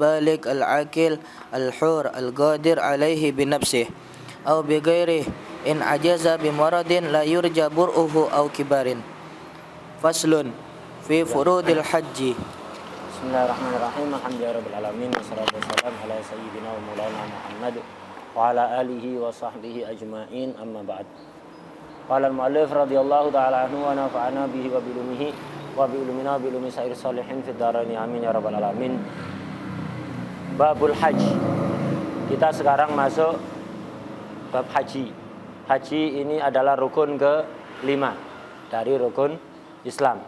البالغ العاقل الحر القادر عليه بنفسه أو بغيره إن عجز بمرض لا يرجى برؤه أو كبار. فصل في فروض الحج. Bismillahirrahmanirrahim. Alhamdulillahirabbil alamin wassalatu wassalamu ala sayyidina wa maulana Muhammad wa ala alihi wa sahbihi ajmain, amma ba'd. Qala al-mu'allif radhiyallahu ta'ala anhu wa nafa'ana bihi wa bi ulumihi wa bi ulumina wa bi ulumi sair salihin fid dharain amin ya rabbal alamin. Babul haji. Kita sekarang masuk bab haji. Haji ini adalah rukun ke-5 dari rukun Islam.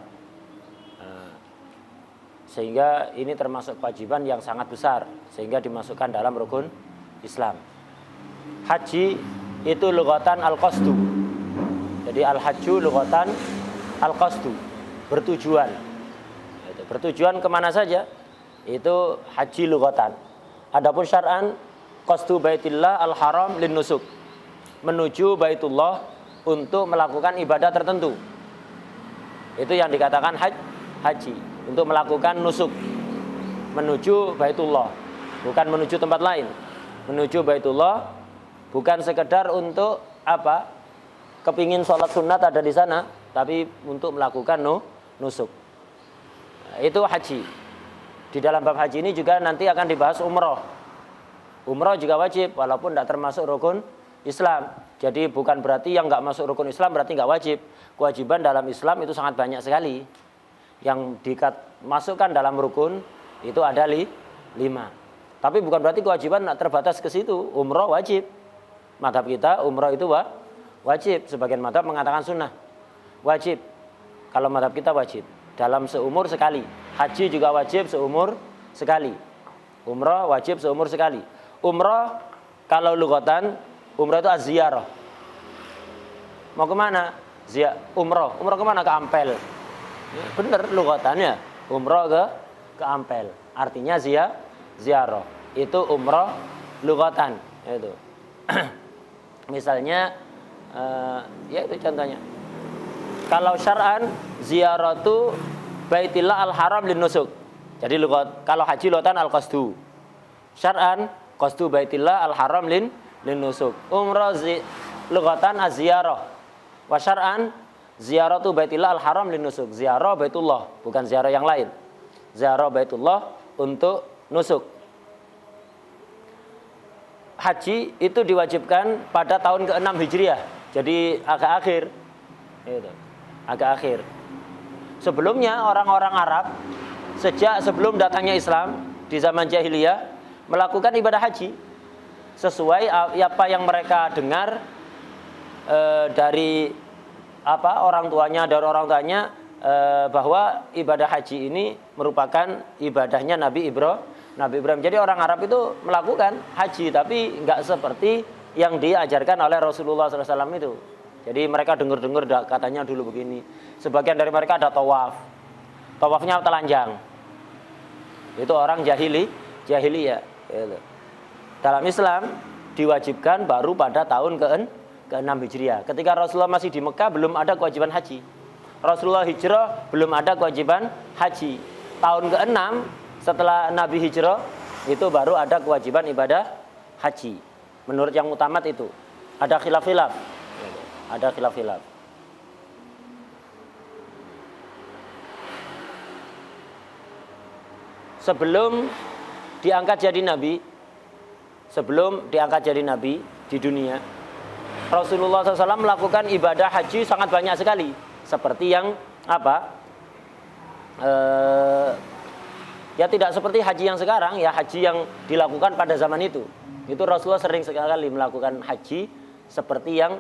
Sehingga ini termasuk kewajiban yang sangat besar, sehingga dimasukkan dalam rukun Islam. Haji itu lughatan al-qasdu. Jadi al-hajju lughatan al-qasdu, bertujuan. Bertujuan kemana saja, itu haji lughatan. Adapun syar'an, qasdu baitillah al-haram lin nusuk, menuju baitullah untuk melakukan ibadah tertentu. Itu yang dikatakan haji, untuk melakukan nusuk, menuju baitullah, bukan menuju tempat lain. Menuju baitullah bukan sekedar untuk apa, kepingin sholat sunat ada di sana, tapi untuk melakukan nusuk. Itu haji. Di dalam bab haji ini juga nanti akan dibahas umroh. Umroh juga wajib, walaupun tidak termasuk rukun Islam. Jadi bukan berarti yang nggak masuk rukun Islam berarti nggak wajib. Kewajiban dalam Islam itu sangat banyak sekali. Yang dimasukkan dalam rukun itu ada 5. Tapi bukan berarti kewajiban terbatas ke situ. Umroh wajib. Madhab kita umroh itu wajib. Sebagian madhab mengatakan sunnah. Wajib. Kalau madhab kita wajib. Dalam seumur sekali. Haji juga wajib seumur sekali. Umroh wajib seumur sekali. Umroh kalau lughatan, umroh itu az-ziyarah. Mau kemana? Umroh kemana? Ke Ampel. Benar lughatannya, umroh ke Ampel. Artinya ziarah. Itu umroh lughatan. Itu. Misalnya, ya itu contohnya. Kalau syar'an, ziyaratu baitillah al-haram lin nusuk. Jadi kalau haji lughatan al-qasdu. Syar'an, qasdu baitillah al-haram lin nusuk. Umroh lughatan az-ziyarah. Wa syar'an ziyaratu baitillah al-haram lin nusuk. Ziarah baitullah, bukan ziarah yang lain. Ziarah baitullah untuk nusuk. Haji itu diwajibkan pada tahun ke-6 Hijriah. Jadi agak akhir. Itu. Agak akhir. Sebelumnya orang-orang Arab sejak sebelum datangnya Islam di zaman jahiliyah melakukan ibadah haji sesuai apa yang mereka dengar dari orang tuanya, bahwa ibadah haji ini merupakan ibadahnya Nabi Ibrahim. Jadi orang Arab itu melakukan haji, tapi nggak seperti yang diajarkan oleh Rasulullah SAW itu. Jadi mereka dengar katanya dulu begini. Sebagian dari mereka ada tawaf. Tawafnya telanjang. Itu orang jahiliyah. Dalam Islam diwajibkan baru pada tahun ke-6 Hijriah. Ketika Rasulullah masih di Mekah belum ada kewajiban haji. Rasulullah hijrah belum ada kewajiban haji. Tahun ke-6 setelah Nabi hijrah itu baru ada kewajiban ibadah haji. Menurut yang mutamat itu. Ada khilaf-khilaf. Sebelum diangkat jadi nabi di dunia, Rasulullah SAW melakukan ibadah haji sangat banyak sekali. Seperti yang ya tidak seperti haji yang sekarang, ya haji yang dilakukan pada zaman itu. Itu Rasulullah sering sekali melakukan haji seperti yang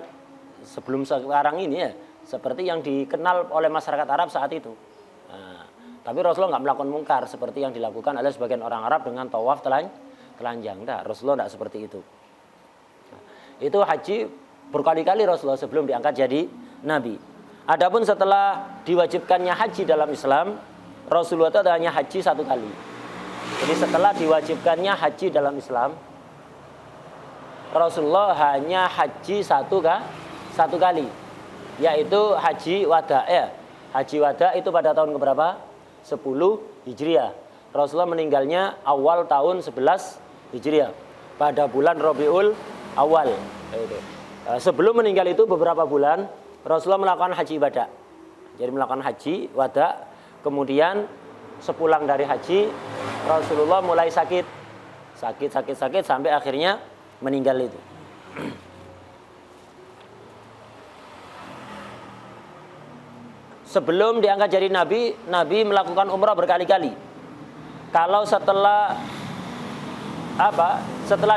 sebelum sekarang ini ya, seperti yang dikenal oleh masyarakat Arab saat itu. Nah, tapi Rasulullah nggak melakukan mungkar seperti yang dilakukan oleh sebagian orang Arab dengan tawaf telanjang. Nah, Rasulullah tidak seperti itu. Nah, itu haji berkali-kali Rasulullah sebelum diangkat jadi nabi. Adapun setelah diwajibkannya haji dalam Islam, Rasulullah itu hanya haji 1 kali. Jadi setelah diwajibkannya haji dalam Islam, Rasulullah hanya haji 1 kali, yaitu haji wada. Haji wada itu pada tahun keberapa? 10 Hijriah. Rasulullah meninggalnya awal tahun 11 Hijriah pada bulan Rabiul Awal. Sebelum meninggal itu beberapa bulan Rasulullah melakukan haji wada. Jadi melakukan haji wada, kemudian sepulang dari haji Rasulullah mulai sakit sampai akhirnya meninggal itu. Sebelum diangkat jadi nabi, Nabi melakukan umrah berkali-kali. Kalau setelah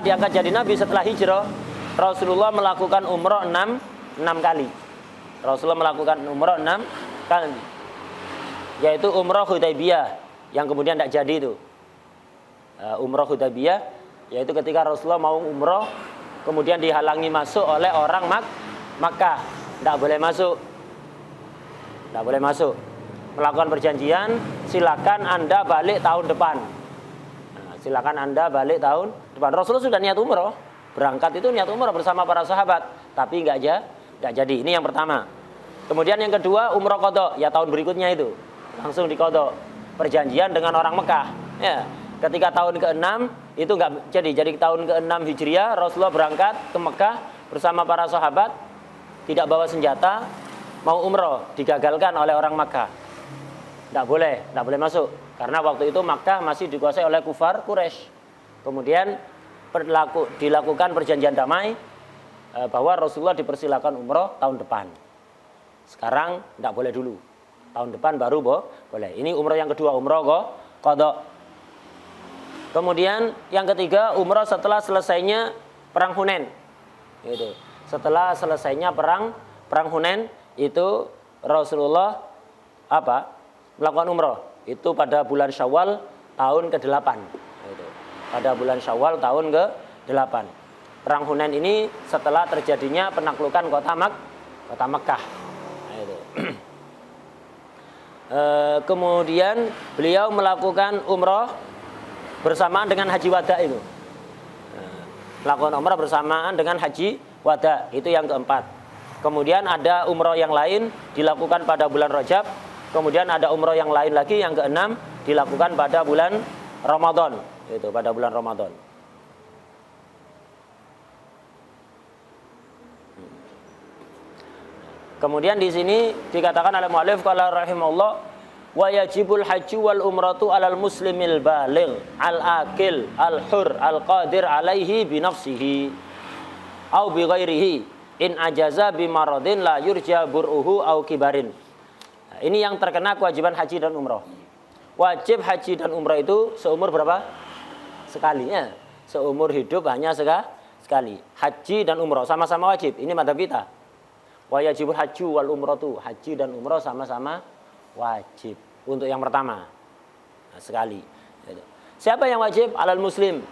diangkat jadi nabi, setelah hijrah, Rasulullah melakukan umrah 6 kali. Rasulullah melakukan umrah 6 kali. Yaitu umrah Hudaybiyah yang kemudian tidak jadi itu. Umrah Hudaybiyah yaitu ketika Rasulullah mau umrah kemudian dihalangi masuk oleh orang Makkah. Tidak boleh masuk. Tidak boleh masuk. Melakukan perjanjian, silakan Anda balik tahun depan. Silakan Anda balik tahun depan. Rasulullah sudah niat umrah. Berangkat itu niat umrah bersama para sahabat, tapi enggak jadi. Ini yang pertama. Kemudian yang kedua, umrah qadha, ya tahun berikutnya itu. Langsung diqadha. Perjanjian dengan orang Mekah. Ya, ketika tahun ke-6 itu enggak jadi. Jadi tahun ke-6 Hijriah Rasulullah berangkat ke Mekah bersama para sahabat, tidak bawa senjata, mau umrah, digagalkan oleh orang Makkah. Tidak boleh masuk. Karena waktu itu Makkah masih dikuasai oleh kufar Quraisy. Kemudian dilakukan perjanjian damai bahwa Rasulullah dipersilakan umrah tahun depan. Sekarang tidak boleh dulu. Tahun depan baru boleh. Ini umrah yang kedua, umrah qadha. Kemudian yang ketiga, umrah setelah selesainya perang Hunain. Gitu. Setelah selesainya perang Hunain itu Rasulullah melakukan umrah itu pada bulan Syawal tahun ke-8. Pada bulan Syawal tahun ke-8. Perang Hunain ini setelah terjadinya penaklukan kota Makkah. Kemudian beliau melakukan umrah bersamaan dengan haji wada itu. Melakukan umrah bersamaan dengan haji wada, itu yang keempat. Kemudian ada umrah yang lain dilakukan pada bulan Rajab. Kemudian ada umrah yang lain lagi yang keenam dilakukan pada bulan Ramadan. Itu pada bulan Ramadan. Kemudian di sini dikatakan oleh mu'allif qala rahimahullah wa yajibul haji wal umratu alal muslimil baligh al akil al hur al qadir alaihi bi nafsihi au bi ghairihi in ajaza bi maradin la yurja bur'uhu au kibarin. Nah, ini yang terkena kewajiban haji dan umrah. Wajib haji dan umrah itu seumur berapa? Sekali ya. Seumur hidup hanya sekali. Haji dan umrah sama-sama wajib. Ini madzhab kita. Wa yajibul haji wal umratu. Haji dan umrah sama-sama wajib. Untuk yang pertama. Nah, sekali. Siapa yang wajib? Alal muslim.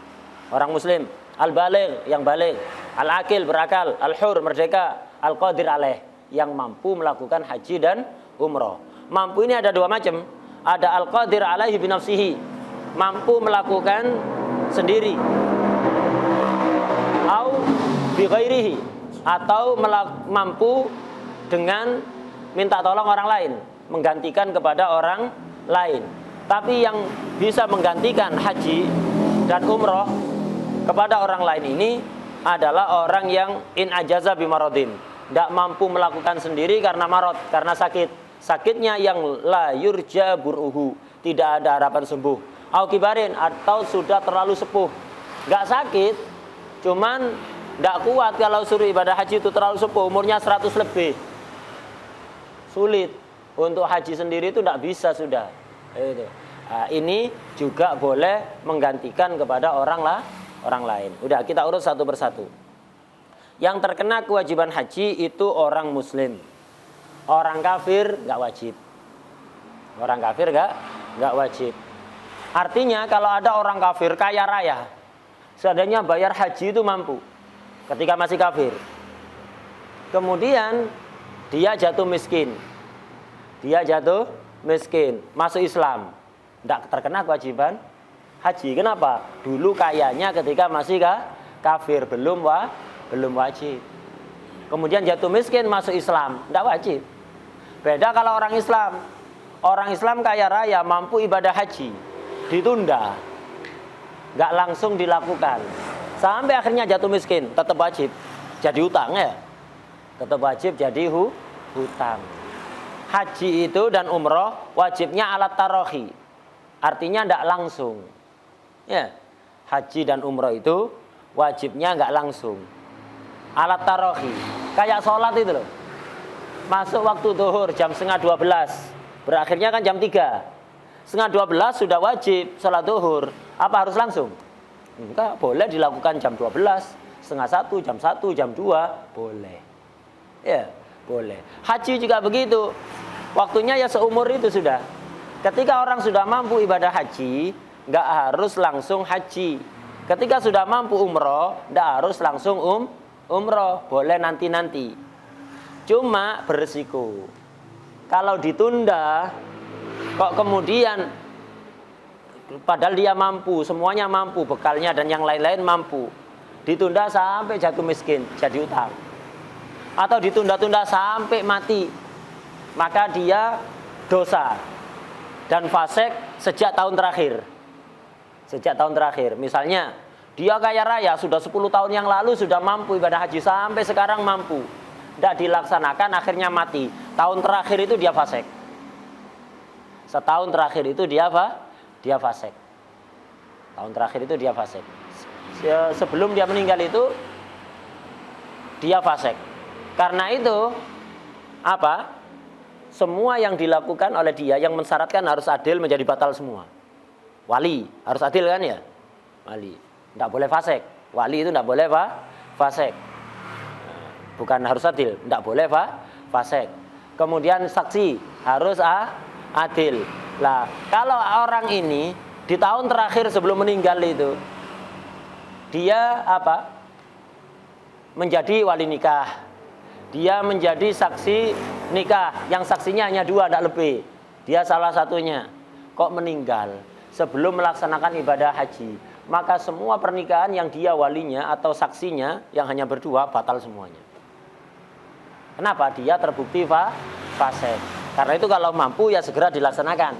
Orang muslim. Al-baligh, yang baligh. Al-akil, berakal. Al-hur, merdeka. Al-qadir alaih, yang mampu melakukan haji dan umrah. Mampu ini ada dua macam. Ada al-qadir alaihi binafsihi, mampu melakukan sendiri. Au bi ghairihi, atau mampu dengan minta tolong orang lain, menggantikan kepada orang lain. Tapi yang bisa menggantikan haji dan umrah kepada orang lain ini adalah orang yang in ajaza bimaradin, tidak mampu melakukan sendiri karena marad, karena sakit. Sakitnya yang la yurja bur'uhu, tidak ada harapan sembuh. Au kibarin, atau sudah terlalu sepuh. Enggak sakit, cuman enggak kuat kalau suruh ibadah haji itu terlalu sepuh, umurnya 100 lebih. Sulit. Untuk haji sendiri itu enggak bisa sudah. Itu. Nah, ini juga boleh menggantikan kepada orang lain. Udah, kita urut satu persatu. Yang terkena kewajiban haji itu orang muslim. Orang kafir nggak wajib. Orang kafir nggak wajib. Artinya kalau ada orang kafir kaya raya, seadanya bayar haji itu mampu. Ketika masih kafir. Kemudian dia jatuh miskin. Masuk Islam. Nggak terkena kewajiban haji. Kenapa? Dulu kayanya ketika masih kafir, belum wajib. Kemudian jatuh miskin masuk Islam, nggak wajib. Beda kalau orang Islam. Orang Islam kaya raya, mampu ibadah haji. ditunda, nggak langsung dilakukan, sampai akhirnya jatuh miskin, tetap wajib jadi utang ya, tetap wajib jadi hutang. Haji itu dan umroh wajibnya alat tarohi, artinya nggak langsung. Ya, haji dan umroh itu wajibnya nggak langsung, alat tarohi. Kayak sholat itu loh, masuk waktu zuhur jam 11:30, berakhirnya kan jam 3. 11:30 sudah wajib sholat zuhur. Apa harus langsung? Enggak, boleh dilakukan jam 12, 12:30, jam 1, jam 2, boleh. Ya, boleh. Haji juga begitu. Waktunya ya seumur itu sudah. Ketika orang sudah mampu ibadah haji, enggak harus langsung haji. Ketika sudah mampu umroh, enggak harus langsung umroh. Boleh nanti-nanti. Cuma berisiko. Kalau ditunda, kok kemudian padahal dia mampu, semuanya mampu, bekalnya dan yang lain-lain mampu, ditunda sampai jatuh miskin, jadi utang, atau ditunda-tunda sampai mati, maka dia dosa dan fasik sejak tahun terakhir. Sejak tahun terakhir, misalnya dia kaya raya, sudah 10 tahun yang lalu sudah mampu ibadah haji, sampai sekarang mampu, tidak dilaksanakan, akhirnya mati. Tahun terakhir itu dia fasik. Setahun terakhir itu dia apa? Dia fasik. Tahun terakhir itu dia fasik. Sebelum dia meninggal itu dia fasik. Karena itu apa? Semua yang dilakukan oleh dia yang mensyaratkan harus adil menjadi batal semua. Wali harus adil kan ya? Wali tidak boleh fasik. Wali itu tidak boleh fasik. Bukan harus adil, tidak boleh fasik. Kemudian saksi harus adil. Lah, kalau orang ini di tahun terakhir sebelum meninggal itu dia apa? Menjadi wali nikah. Dia menjadi saksi nikah, yang saksinya hanya 2, tidak lebih. Dia salah satunya. Kok meninggal sebelum melaksanakan ibadah haji, maka semua pernikahan yang dia walinya atau saksinya yang hanya berdua batal semuanya. Kenapa? Dia terbukti fasik. Karena itu kalau mampu ya segera dilaksanakan.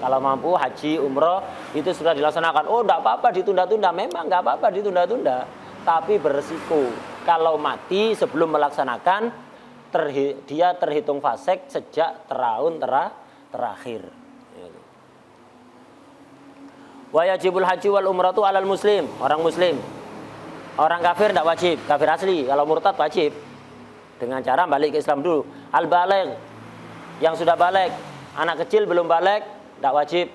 Kalau mampu haji, umroh itu sudah dilaksanakan. Oh, enggak apa-apa ditunda-tunda. Memang enggak apa-apa ditunda-tunda, tapi beresiko. Kalau mati sebelum melaksanakan, dia terhitung fasik sejak tahun terakhir. Wa yajibul haji wal umratu alal muslim, orang muslim. Orang kafir enggak wajib, kafir asli. Kalau murtad wajib. Dengan cara balik ke Islam dulu. Al-baligh, yang sudah balik. Anak kecil belum balik, tidak wajib.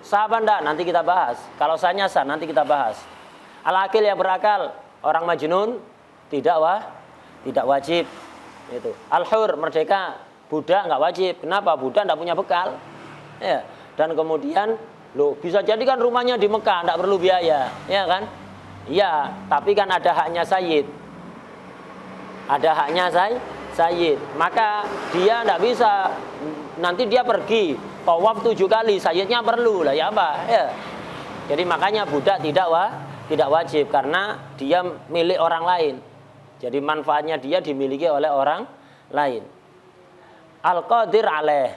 Sah apa enggak? Nanti kita bahas. Kalau sahnya sah, nanti kita bahas. Al-akil, yang berakal. Orang majnun tidak wajib. Itu. Al-hur, merdeka. Budak enggak wajib. Kenapa? Budak enggak punya bekal. Ya. Dan kemudian, bisa jadi kan rumahnya di Mekah, enggak perlu biaya, ya kan? Iya, tapi kan ada haknya sayyid. Ada haknya sayyid. Maka dia tidak bisa, nanti dia pergi tawaf 7 kali, sayyidnya perlu lah ya apa ya. Jadi makanya budak tidak wajib, karena dia milik orang lain. Jadi manfaatnya dia dimiliki oleh orang lain. Al-qadir alaih,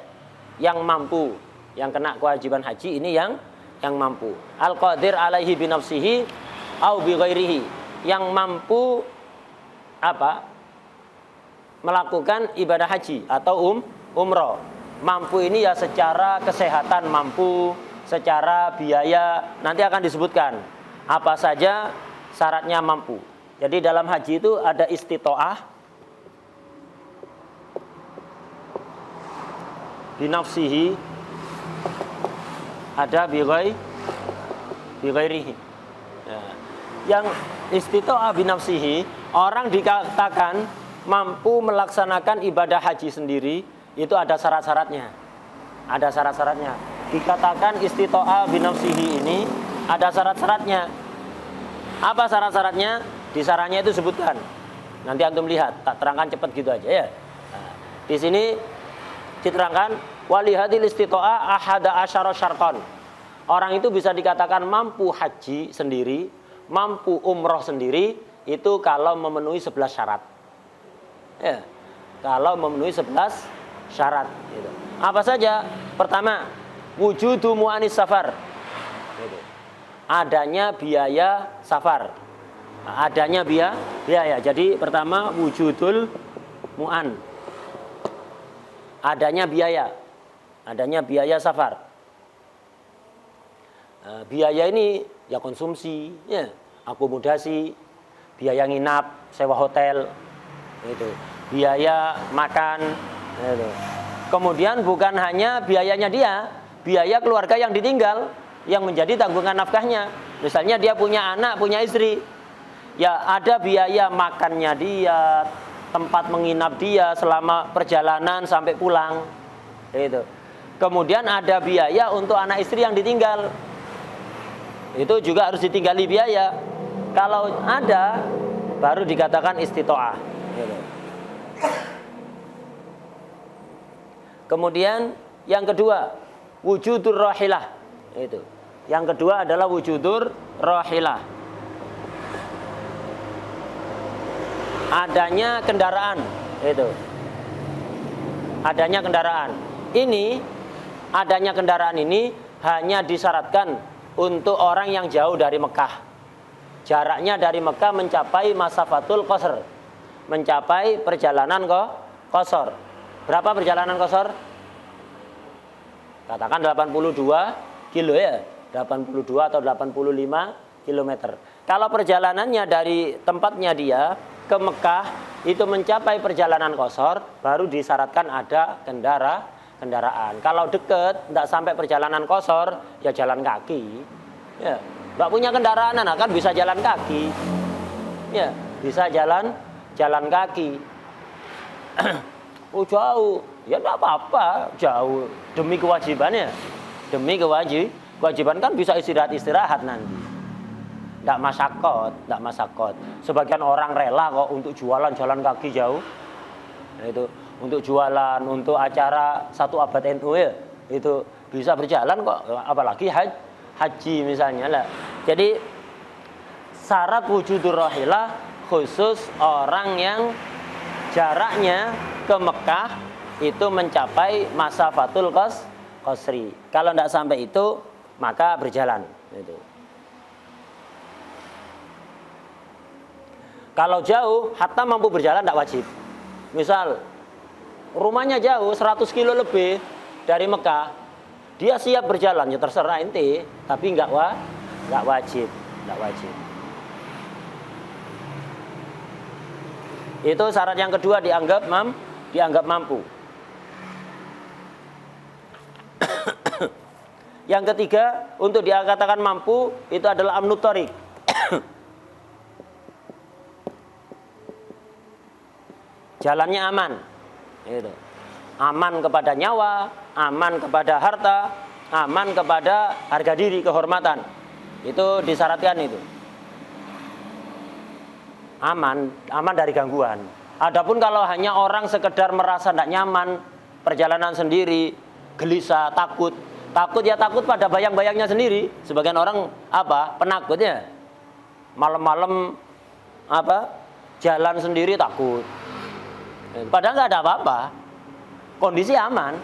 yang mampu, yang kena kewajiban haji ini yang mampu. Al-qadir alaihi binafsihi au bi ghairihi, yang mampu apa? Melakukan ibadah haji atau umroh. Mampu ini ya secara kesehatan mampu, secara biaya nanti akan disebutkan apa saja syaratnya mampu. Jadi dalam haji itu ada istitoah, binafsihi, ada bighairihi. Ya. Yang istitoah binafsihi, orang dikatakan mampu melaksanakan ibadah haji sendiri, itu ada syarat-syaratnya. Ada syarat-syaratnya. Dikatakan istitoah binafsihi ini ada syarat-syaratnya. Apa syarat-syaratnya? Di syaratnya itu sebutkan. Nanti antum lihat, tak terangkan cepat gitu aja ya. Nah, di sini diterangkan walihadil istitoah ahada asyara syarton. Orang itu bisa dikatakan mampu haji sendiri, mampu umroh sendiri, itu kalau memenuhi 11 syarat. Ya, kalau memenuhi 11 syarat gitu. Apa saja? Pertama, wujudu mu'anis safar, adanya biaya safar. Adanya biaya. Jadi pertama wujudul mu'an. Adanya biaya safar. Biaya ini ya konsumsi, ya, akomodasi, biaya nginap, sewa hotel, itu. Biaya makan, itu. Kemudian bukan hanya biayanya dia, biaya keluarga yang ditinggal yang menjadi tanggungan nafkahnya. Misalnya dia punya anak, punya istri. Ya ada biaya makannya dia, tempat menginap dia selama perjalanan sampai pulang. Itu. Kemudian ada biaya untuk anak istri yang ditinggal. Itu juga harus ditinggali biaya. Kalau ada baru dikatakan istitoah. Gitu. Kemudian yang kedua, wujudur rahilah. Itu. Yang kedua adalah wujudur rahilah. Adanya kendaraan, itu. Adanya kendaraan. Ini adanya kendaraan ini hanya disyaratkan untuk orang yang jauh dari Mekah. Jaraknya dari Mekah mencapai masafatul qasr. Mencapai perjalanan qasar. Berapa perjalanan qasar? Katakan 82 kilo ya. 82 atau 85 kilometer. Kalau perjalanannya dari tempatnya dia ke Mekah itu mencapai perjalanan qasar, baru disyaratkan ada kendaraan. Kalau dekat, tidak sampai perjalanan qasar, ya jalan kaki. Ya, nggak punya kendaraan, kan bisa jalan kaki. Ya, bisa jalan kaki. Oh jauh, ya tidak apa-apa, jauh demi kewajibannya. Demi kewajiban kan bisa istirahat nanti. Tidak masakot. Sebagian orang rela kok untuk jualan jalan kaki jauh. Itu untuk jualan, untuk acara 1 abad NU ya. Itu bisa berjalan kok, apalagi haji misalnya lah. Jadi syarat wujudur rahilah khusus orang yang jaraknya ke Mekah itu mencapai masafatul qasri. Kalau tidak sampai itu maka berjalan. Itu. Kalau jauh, hatta mampu berjalan tidak wajib. Misal, rumahnya jauh 100 kilo lebih dari Mekah, dia siap berjalan, ya terserah ente, tapi nggak wajib. Itu syarat yang kedua dianggap mampu. Yang ketiga, untuk dikatakan mampu itu adalah amnut thoriq. Jalannya aman, itu. Aman kepada nyawa, aman kepada harta, aman kepada harga diri, kehormatan. Itu disyaratkan itu. Aman dari gangguan. Adapun kalau hanya orang sekedar merasa tidak nyaman, perjalanan sendiri, gelisah, takut pada bayang-bayangnya sendiri. Sebagian orang penakutnya. Malam-malam jalan sendiri takut. Padahal nggak ada apa-apa, kondisi aman.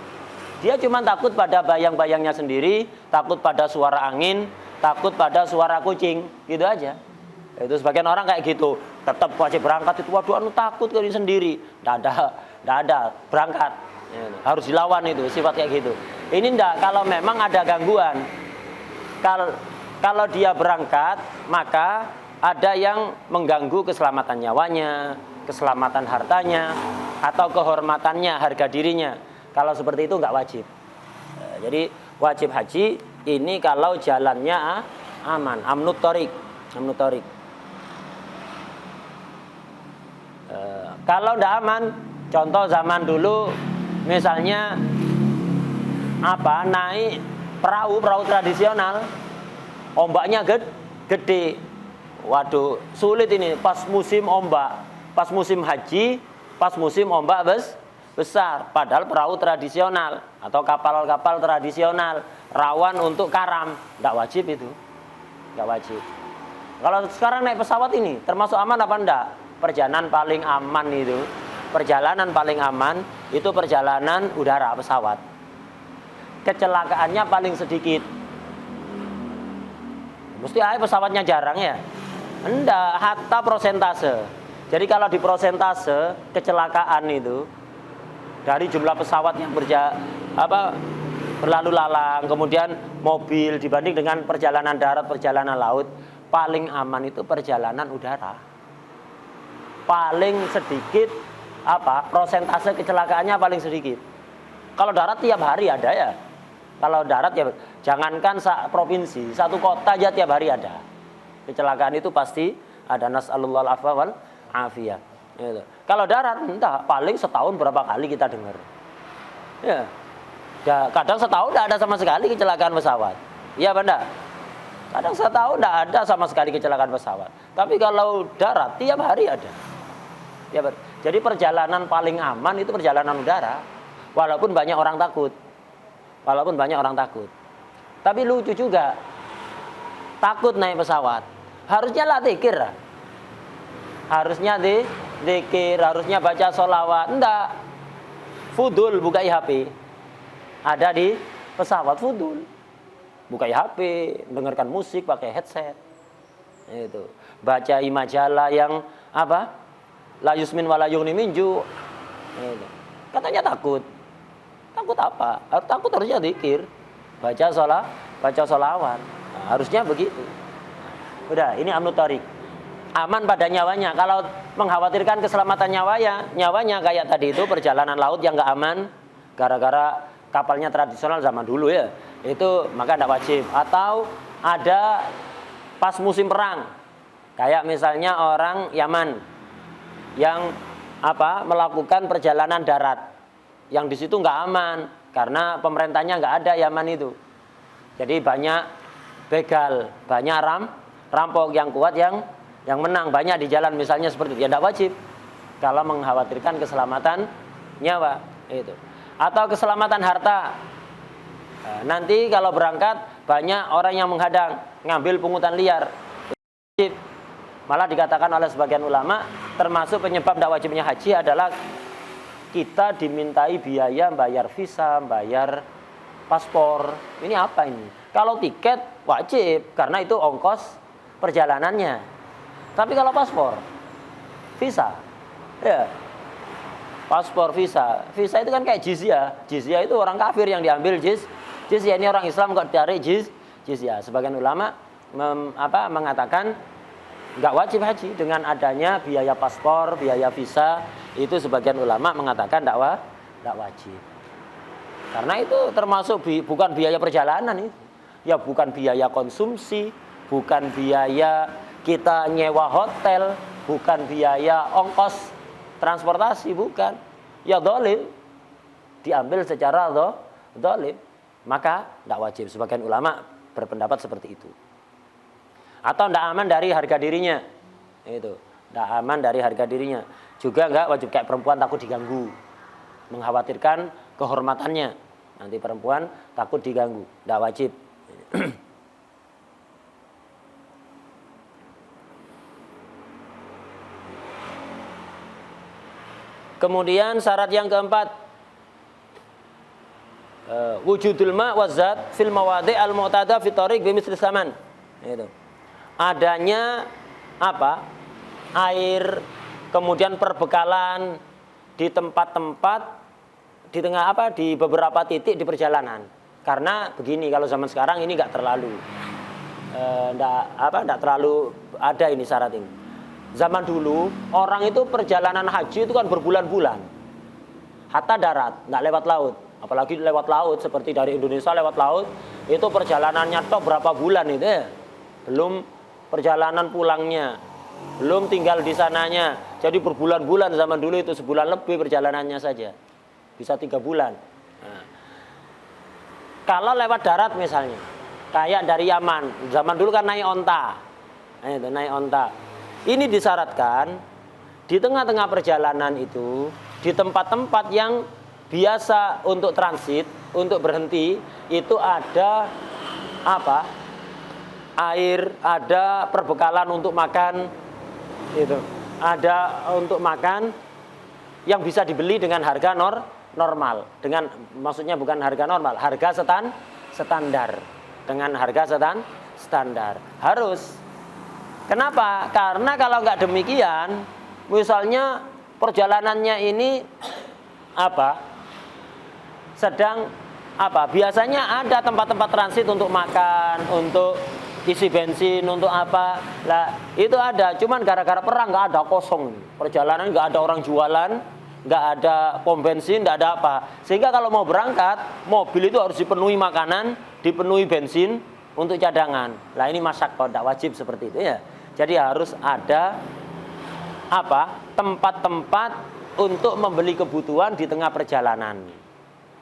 Dia cuma takut pada bayang-bayangnya sendiri, takut pada suara angin, takut pada suara kucing, gitu aja. Itu sebagian orang kayak gitu, tetap wajib berangkat itu, waduh takut kali sendiri, nggak ada berangkat, harus dilawan itu sifat kayak gitu. Ini enggak, kalau memang ada gangguan, kalau dia berangkat maka ada yang mengganggu keselamatan nyawanya, keselamatan hartanya, atau kehormatannya, harga dirinya. Kalau seperti itu nggak wajib. Jadi wajib haji ini kalau jalannya aman, amnut thoriq. Kalau nggak aman, contoh zaman dulu, misalnya naik perahu tradisional, ombaknya gede. Waduh, sulit ini pas musim ombak, pas musim haji, pas musim ombak besar. Padahal perahu tradisional atau kapal-kapal tradisional rawan untuk karam, tidak wajib itu, tidak wajib. Kalau sekarang naik pesawat ini termasuk aman apa enggak? Perjalanan paling aman itu perjalanan udara, pesawat. Kecelakaannya paling sedikit. Mesti pesawatnya jarang ya? Enggak, hatta prosentase. Jadi kalau di prosentase kecelakaan itu dari jumlah pesawat yang berlalu lalang, kemudian mobil dibanding dengan perjalanan darat, perjalanan laut, paling aman itu perjalanan udara. Paling sedikit prosentase kecelakaannya paling sedikit. Kalau darat tiap hari ada ya. Kalau darat ya jangankan provinsi, satu kota aja tiap hari ada. Kecelakaan itu pasti ada, nas'alullah al-afwa wal afiyah. Gitu. Kalau darat entah paling setahun berapa kali kita dengar. Ya. Kadang setahun tidak ada sama sekali kecelakaan pesawat. Iya benda. Kadang setahun tidak ada sama sekali kecelakaan pesawat. Tapi kalau darat tiap hari ada. Jadi perjalanan paling aman itu perjalanan udara. Walaupun banyak orang takut. Tapi lucu juga. Takut naik pesawat. Harusnya lah zikir. Harusnya zikir, harusnya baca sholawat. Enggak. Fudul buka HP. Ada di pesawat fudul. Buka HP, dengarkan musik pakai headset. Itu. Baca majalah yang La yusmin wala yughni minju. Itu. Katanya takut. Takut apa? Takut harusnya zikir. Baca sholawat. Nah, harusnya begitu. Udah, ini amnu thariq. Aman pada nyawanya. Kalau mengkhawatirkan keselamatan nyawanya kayak tadi itu perjalanan laut yang nggak aman gara-gara kapalnya tradisional zaman dulu ya. Itu maka tidak wajib. Atau ada pas musim perang. Kayak misalnya orang Yaman yang melakukan perjalanan darat. Yang di situ nggak aman karena pemerintahnya nggak ada Yaman itu. Jadi banyak begal, banyak rampok yang kuat yang menang banyak di jalan misalnya seperti itu. Ya tidak wajib kalau mengkhawatirkan keselamatan nyawa itu. Atau keselamatan harta. Nanti kalau berangkat banyak orang yang menghadang, ngambil pungutan liar. Wajib. Malah dikatakan oleh sebagian ulama termasuk penyebab tidak wajibnya haji adalah kita dimintai biaya bayar visa, bayar paspor. Ini apa ini? Kalau tiket wajib karena itu ongkos perjalanannya. Tapi kalau paspor, visa, ya paspor, visa itu kan kayak jizyah. Jizyah itu orang kafir yang diambil jizyah. Ini orang Islam kok ditarik jizyah. Sebagian ulama mengatakan nggak wajib haji dengan adanya biaya paspor, biaya visa. Itu sebagian ulama mengatakan tidak wajib. Karena itu termasuk bukan biaya perjalanan itu. Ya bukan biaya konsumsi, bukan biaya kita nyewa hotel, bukan biaya ongkos transportasi, bukan. Ya dolim. Diambil secara dolim. Maka tidak wajib. Sebagian ulama berpendapat seperti itu. Atau tidak aman dari harga dirinya. Itu. Tidak aman dari harga dirinya. Juga enggak wajib kayak perempuan takut diganggu. Mengkhawatirkan kehormatannya. Nanti perempuan takut diganggu. Tidak wajib. Kemudian syarat yang keempat, wujudul ma wazat fil mawadi' al mu'tada fi thariq bi misli saman. Itu. Adanya air, kemudian perbekalan di tempat-tempat di beberapa titik di perjalanan. Karena begini, kalau zaman sekarang ini enggak terlalu ada ini syarat ini. Zaman dulu orang itu perjalanan haji itu kan berbulan-bulan. Hatta darat, enggak lewat laut. Apalagi lewat laut seperti dari Indonesia lewat laut, itu perjalanannya berapa bulan itu ya. Belum perjalanan pulangnya, belum tinggal di sananya. Jadi berbulan-bulan zaman dulu itu, sebulan lebih perjalanannya saja. Bisa 3 bulan. Nah, kalau lewat darat misalnya, kayak dari Yaman, zaman dulu kan naik onta. Nah, itu naik onta. Ini disyaratkan di tengah-tengah perjalanan itu, di tempat-tempat yang biasa untuk transit, untuk berhenti, itu ada air, ada perbekalan untuk makan, itu. Ada untuk makan yang bisa dibeli dengan harga normal. Maksudnya bukan harga normal, harga standar. Dengan harga standar. Harus. Kenapa? Karena kalau nggak demikian, misalnya perjalanannya ini sedang biasanya ada tempat-tempat transit untuk makan, untuk isi bensin, untuk apa lah, itu ada. Cuman gara-gara perang nggak ada, kosong perjalanan, nggak ada orang jualan, nggak ada pom bensin, nggak ada apa. Sehingga kalau mau berangkat, mobil itu harus dipenuhi makanan, dipenuhi bensin untuk cadangan. Lah ini masyaqqah, tidak wajib seperti itu ya. Jadi harus ada tempat-tempat untuk membeli kebutuhan di tengah perjalanan.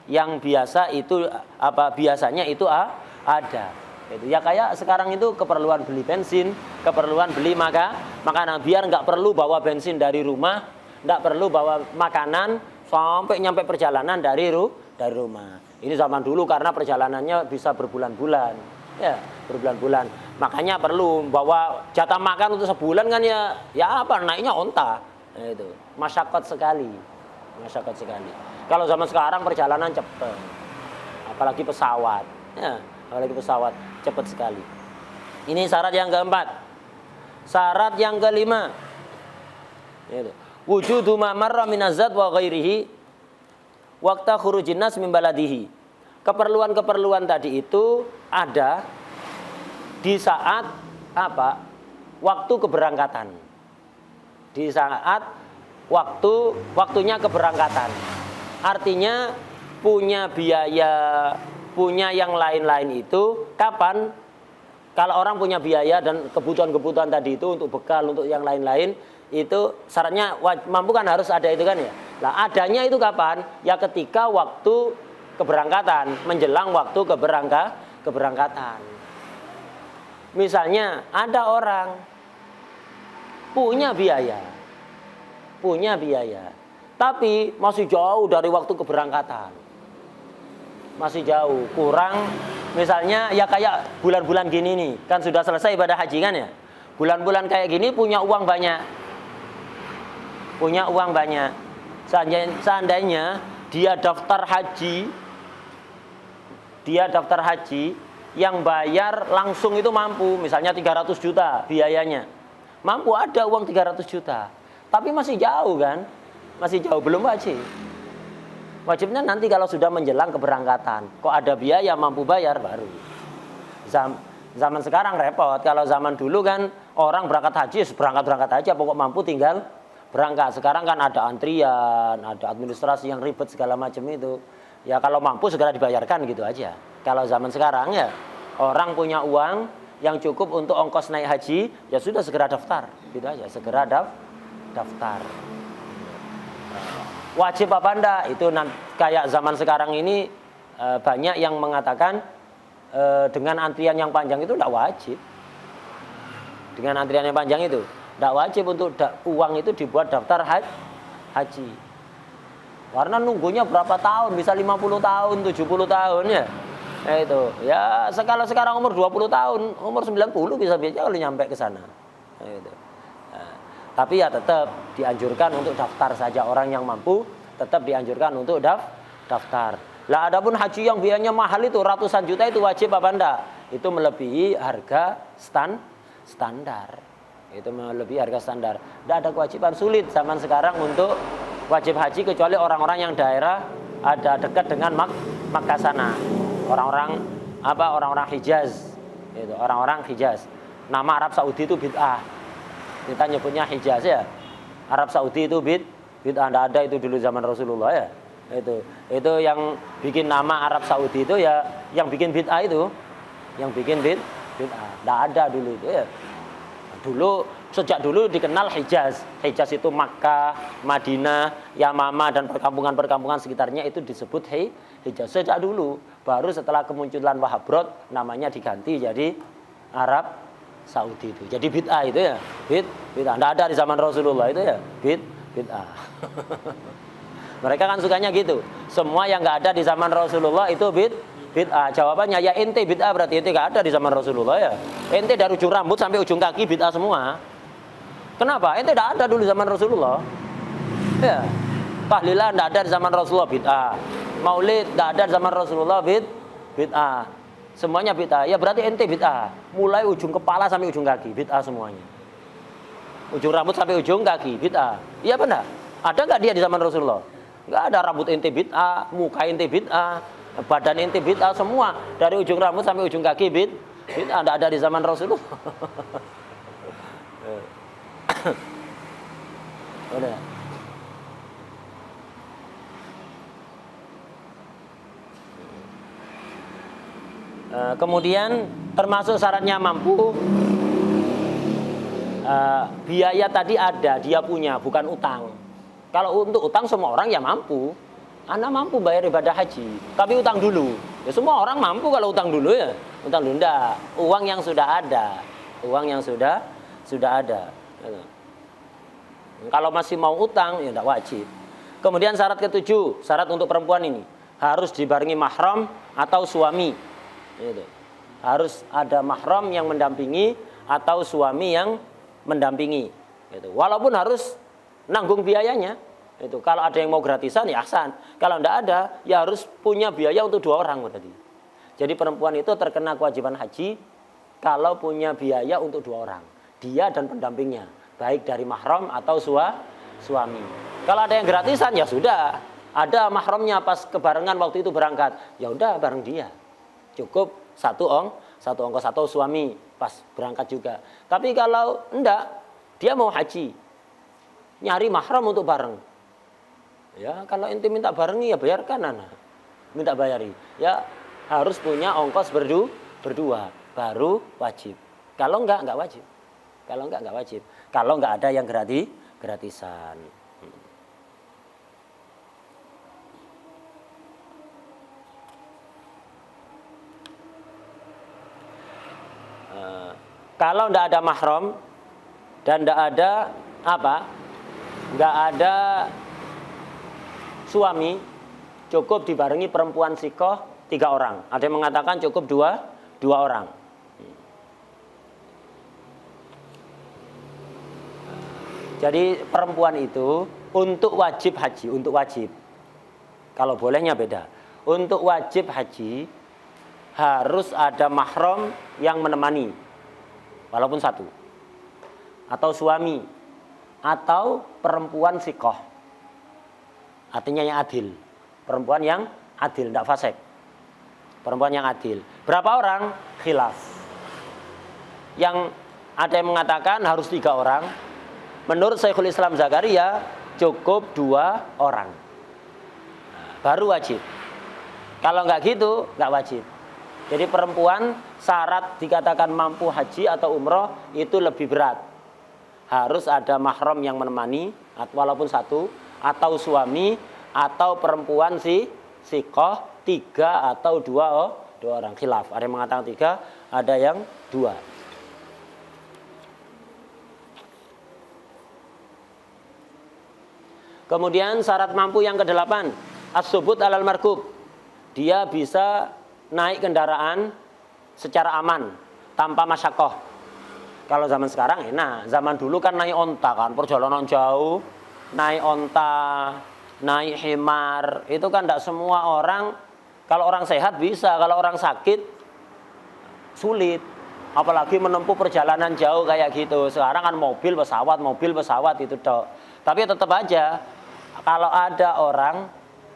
Yang biasa itu biasanya itu ada. Itu ya kayak sekarang itu keperluan beli bensin, keperluan beli makanan, biar nggak perlu bawa bensin dari rumah, nggak perlu bawa makanan sampai nyampe perjalanan dari rumah. Ini zaman dulu karena perjalanannya bisa berbulan-bulan, ya berbulan-bulan. Makanya perlu bawa jatah makan untuk sebulan kan ya naiknya onta. Nah, itu masyaqqat sekali. Kalau zaman sekarang perjalanan cepat, apalagi pesawat, cepat sekali. Ini syarat yang keempat. Syarat yang kelima, wujudu ma marra minaz-zat wa ghairihi waqta khurujin nas min baladihi. Keperluan-keperluan tadi itu ada di saat waktu keberangkatan. Di saat waktunya keberangkatan. Artinya punya biaya, punya yang lain-lain itu kapan? Kalau orang punya biaya dan kebutuhan-kebutuhan tadi itu untuk bekal, untuk yang lain-lain, itu syaratnya mampu kan harus ada itu kan ya. Nah, adanya itu kapan? Ya ketika waktu keberangkatan, menjelang waktu keberangkatan. Misalnya ada orang punya biaya, tapi masih jauh dari waktu keberangkatan, masih jauh, kurang. Misalnya ya kayak bulan-bulan gini nih, kan sudah selesai ibadah haji kan ya. Bulan-bulan kayak gini punya uang banyak. Seandainya dia daftar haji yang bayar langsung itu mampu, misalnya 300 juta biayanya. Mampu ada uang 300 juta. Tapi masih jauh kan? Masih jauh, belum wajib. Wajibnya nanti kalau sudah menjelang keberangkatan. Kok ada biaya mampu bayar baru. Zaman sekarang repot. Kalau zaman dulu kan orang berangkat haji, berangkat aja, pokok mampu tinggal berangkat. Sekarang kan ada antrian, ada administrasi yang ribet segala macam itu. Ya kalau mampu segera dibayarkan gitu aja. Kalau zaman sekarang ya orang punya uang yang cukup untuk ongkos naik haji, ya sudah segera daftar, gitu aja, segera daftar. Wajib apa enggak? Itu kayak zaman sekarang ini banyak yang mengatakan dengan antrian yang panjang itu enggak wajib. Dengan antrian yang panjang itu enggak wajib untuk uang itu dibuat daftar haji. Karena nunggunya berapa tahun, bisa 50 tahun, 70 tahun ya. Nah itu, ya kalau sekarang umur 20 tahun, umur 90 bisa kalau nyampe ke sana. Nah, itu. Nah, tapi ya tetap dianjurkan untuk daftar saja, orang yang mampu tetap dianjurkan untuk daftar. Lah adapun haji yang biayanya mahal itu ratusan juta itu wajib apa enggak? Itu melebihi harga standar. Itu melebihi harga standar. Enggak ada kewajiban, sulit zaman sekarang untuk wajib haji kecuali orang-orang yang daerah ada dekat dengan Makkah sana. Orang-orang Hijaz. Itu orang-orang Hijaz. Nama Arab Saudi itu bid'ah. Kita nyebutnya Hijaz ya. Arab Saudi itu bid'ah, enggak ada itu dulu zaman Rasulullah ya. Itu yang bikin nama Arab Saudi itu ya yang bikin bid'ah itu. Yang bikin bid'ah. Enggak ada dulu itu ya. Sejak dulu dikenal Hijaz. Hijaz itu Makkah, Madinah, Yamama dan perkampungan-perkampungan sekitarnya itu disebut Hijaz sejak dulu. Baru setelah kemunculan Wahabrod namanya diganti jadi Arab Saudi itu. Jadi bid'ah itu ya. Bid'ah. Enggak ada di zaman Rasulullah itu ya. Bid'ah. Mereka kan sukanya gitu. Semua yang enggak ada di zaman Rasulullah itu bid'ah. Jawabannya ya ente bid'ah, berarti ente enggak ada di zaman Rasulullah ya. Ente dari ujung rambut sampai ujung kaki bid'ah semua. Kenapa? Ente enggak ada dulu di zaman Rasulullah. Ya. Tahlilan enggak ada di zaman Rasulullah, bid'ah. Maulid enggak ada di zaman Rasulullah, bid'ah. semuanya bid'ah. Ya berarti ente bid'ah. Mulai ujung kepala sampai ujung kaki, bid'ah semuanya. Ujung rambut sampai ujung kaki, bid'ah. Iya benar. Ada nggak dia di zaman Rasulullah? Nggak ada. Rambut ente bid'ah, muka ente bid'ah, badan ente bid'ah, semua. Dari ujung rambut sampai ujung kaki bid'ah. Nggak ada di zaman Rasulullah. Udah. Kemudian termasuk syaratnya mampu, biaya tadi ada, dia punya, bukan utang. Kalau untuk utang semua orang ya mampu. Anda mampu bayar ibadah haji, tapi utang dulu. Ya semua orang mampu kalau utang dulu ya. Utang dulu enggak. Uang yang sudah ada. Uang yang sudah ada. Kalau masih mau utang ya enggak wajib. Kemudian syarat ketujuh, syarat untuk perempuan ini harus dibarengi mahram atau suami. Gitu. Harus ada mahram yang mendampingi atau suami yang mendampingi. Gitu. Walaupun harus nanggung biayanya. Itu kalau ada yang mau gratisan ya ahsan. Kalau tidak ada ya harus punya biaya untuk 2 orang berarti. Jadi perempuan itu terkena kewajiban haji kalau punya biaya untuk 2 orang. Dia dan pendampingnya, baik dari mahram atau suami. Kalau ada yang gratisan ya sudah. Ada mahramnya pas kebarengan waktu itu berangkat. Ya udah bareng dia. Cukup satu ongkos satu suami pas berangkat juga. Tapi kalau enggak, dia mau haji, nyari mahram untuk bareng. Ya kalau ente minta barengi ya bayarkan anak, minta bayari. Ya harus punya ongkos berdua baru wajib. Kalau enggak wajib. Kalau enggak wajib. Kalau enggak ada yang gratisan. Kalau tidak ada mahram dan tidak ada nggak ada suami, cukup dibarengi perempuan sikoh 3 orang. Ada yang mengatakan cukup 2 orang. Jadi perempuan itu untuk wajib haji, kalau bolehnya beda. Untuk wajib haji harus ada mahram yang menemani, walaupun 1, atau suami, atau perempuan sikoh, artinya yang adil, perempuan yang adil, tidak fasik, perempuan yang adil. Berapa orang? Khilaf. Yang ada yang mengatakan harus 3 orang. Menurut Syekhul Islam Zakaria cukup 2 orang, baru wajib. Kalau nggak gitu nggak wajib. Jadi perempuan syarat dikatakan mampu haji atau umroh itu lebih berat. Harus ada mahram yang menemani, walaupun 1, atau suami, atau perempuan sikoh 3 atau 2 orang. Khilaf. Ada yang mengatakan 3, ada yang 2. Kemudian syarat mampu yang ke-8, as-subut alal markub. Dia bisa naik kendaraan secara aman, tanpa masyakoh. Kalau zaman sekarang enak, zaman dulu kan naik onta kan, perjalanan jauh, naik onta, naik himar, itu kan tidak semua orang, kalau orang sehat bisa, kalau orang sakit sulit. Apalagi menempuh perjalanan jauh kayak gitu. Sekarang kan mobil pesawat itu dok. Tapi tetap aja, kalau ada orang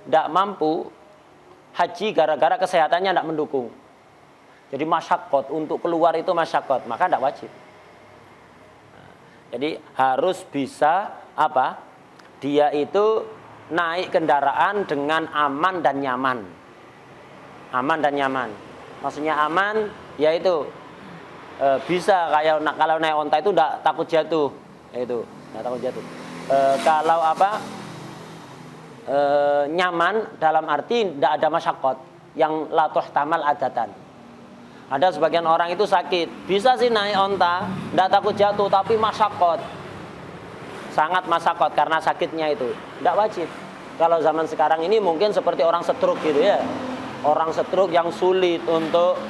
tidak mampu haji gara-gara kesehatannya tidak mendukung, jadi masyakot untuk keluar itu masyakot, maka tidak wajib. Jadi harus bisa dia itu naik kendaraan dengan aman dan nyaman. Aman dan nyaman, maksudnya aman yaitu bisa kayak kalau naik onta itu tidak takut jatuh, itu tidak takut jatuh. Kalau nyaman dalam arti tidak ada masyakot yang la tuhtamal adatan. Ada sebagian orang itu sakit, bisa sih naik onta, tidak takut jatuh, tapi masyakot, sangat masyakot karena sakitnya itu, tidak wajib. Kalau zaman sekarang ini mungkin seperti orang stroke gitu ya, orang stroke yang sulit untuk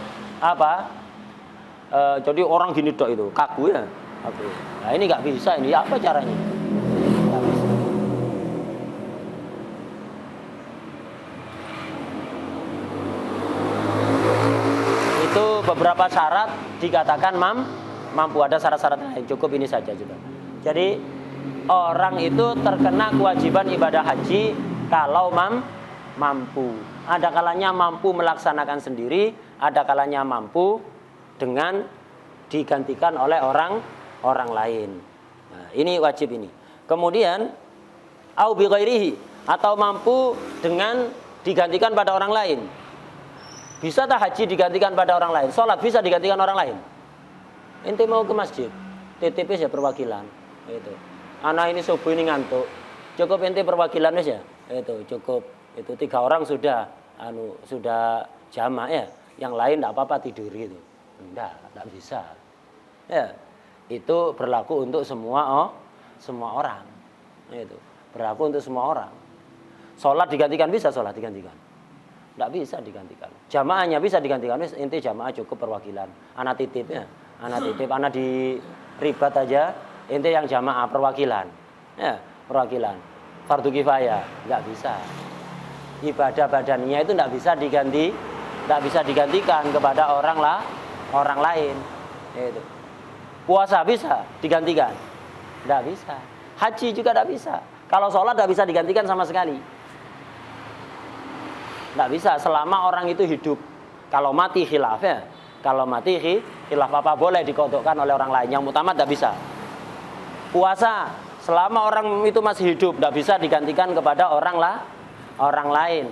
jadi orang gini dok itu kaku ya, kaku. Nah ini nggak bisa, ini apa caranya? beberapa syarat dikatakan mampu. Ada syarat-syarat lain, cukup ini saja juga. Jadi orang itu terkena kewajiban ibadah haji kalau mampu. Ada kalanya mampu melaksanakan sendiri, ada kalanya mampu dengan digantikan oleh orang lain. Nah, ini wajib ini. Kemudian au bi ghairihi, atau mampu dengan digantikan pada orang lain. Bisa tak haji digantikan pada orang lain? Salat bisa digantikan orang lain? Ente mau ke masjid, titip ya perwakilan. Itu. Anak ini subuh ini ngantuk. Cukup ente perwakilan ya. Itu cukup. Itu 3 orang sudah sudah jamak ya. Yang lain enggak apa-apa tidur gitu. Enggak bisa. Ya. Itu berlaku untuk semua orang. Itu. Berlaku untuk semua orang. Salat digantikan bisa, salat digantikan. Enggak bisa digantikan. Jamaahnya bisa digantikan, inti jamaah cukup perwakilan. Anak titipnya, anak di ribat aja, inti yang jamaah perwakilan. Ya, perwakilan. Fardu kifayah, enggak bisa. Ibadah badannya itu enggak bisa digantikan kepada orang lain. Itu. Puasa bisa digantikan? Enggak bisa. Haji juga enggak bisa. Kalau sholat enggak bisa digantikan sama sekali. Enggak bisa selama orang itu hidup. Kalau mati khilaf ya. Kalau mati khilaf apa boleh dikodokkan oleh orang lain. Yang utama enggak bisa. Puasa selama orang itu masih hidup enggak bisa digantikan kepada orang lain.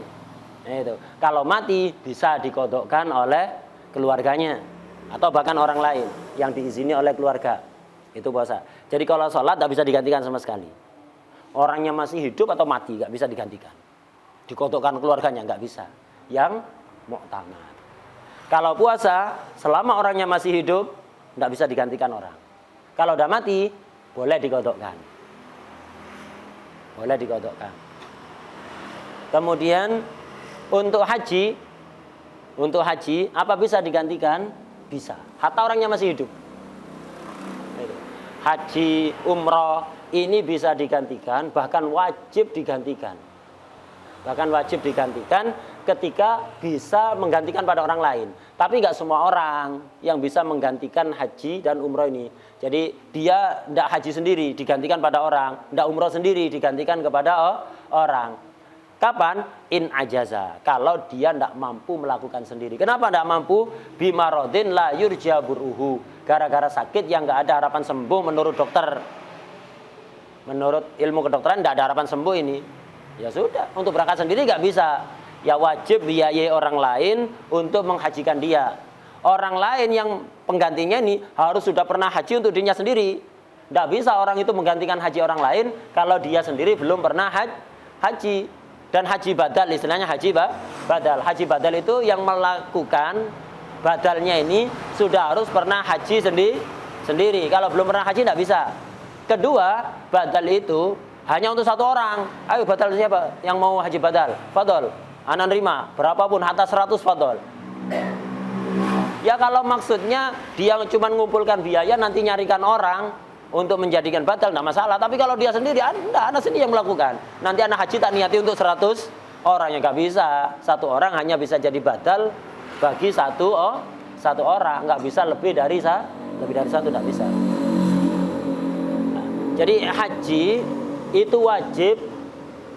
Itu. Kalau mati bisa dikodokkan oleh keluarganya atau bahkan orang lain yang diizini oleh keluarga. Itu puasa. Jadi kalau sholat enggak bisa digantikan sama sekali. Orangnya masih hidup atau mati enggak bisa digantikan. Dikodokkan keluarganya enggak bisa. Yang muktamad. Kalau puasa selama orangnya masih hidup enggak bisa digantikan orang. Kalau udah mati boleh dikodokkan. Boleh dikodokkan. Kemudian untuk haji apa bisa digantikan? Bisa. Hatta orangnya masih hidup. Haji, umroh ini bisa digantikan, bahkan wajib digantikan. Bahkan wajib digantikan ketika bisa menggantikan pada orang lain. Tapi nggak semua orang yang bisa menggantikan haji dan umroh ini. Jadi dia tidak haji sendiri digantikan pada orang, tidak umroh sendiri digantikan kepada orang. Kapan? In ajaza. Kalau dia tidak mampu melakukan sendiri. Kenapa tidak mampu? Bimarodin la yurja buruhu. Gara-gara sakit yang nggak ada harapan sembuh menurut dokter. Menurut ilmu kedokteran tidak ada harapan sembuh ini. Ya sudah, untuk berangkat sendiri nggak bisa. Ya wajib biayai orang lain untuk menghajikan dia. Orang lain yang penggantinya ini harus sudah pernah haji untuk dirinya sendiri. Tidak bisa orang itu menggantikan haji orang lain kalau dia sendiri belum pernah haji. Dan haji badal, istilahnya haji badal. Haji badal itu yang melakukan badalnya ini sudah harus pernah haji sendiri. Kalau belum pernah haji tidak bisa. Kedua, badal itu hanya untuk 1 orang. Ayo badal siapa yang mau haji badal? Fadol, anak nerima berapapun atas 100 fadol. Ya kalau maksudnya dia cuma mengumpulkan biaya nanti nyarikan orang untuk menjadikan badal tidak masalah. Tapi kalau dia sendiri, anak sendiri yang melakukan. Nanti anak haji tak niati untuk 100 orang yang nggak bisa. 1 orang hanya bisa jadi badal bagi satu orang, nggak bisa lebih dari 1 tidak bisa. Nah, jadi haji itu wajib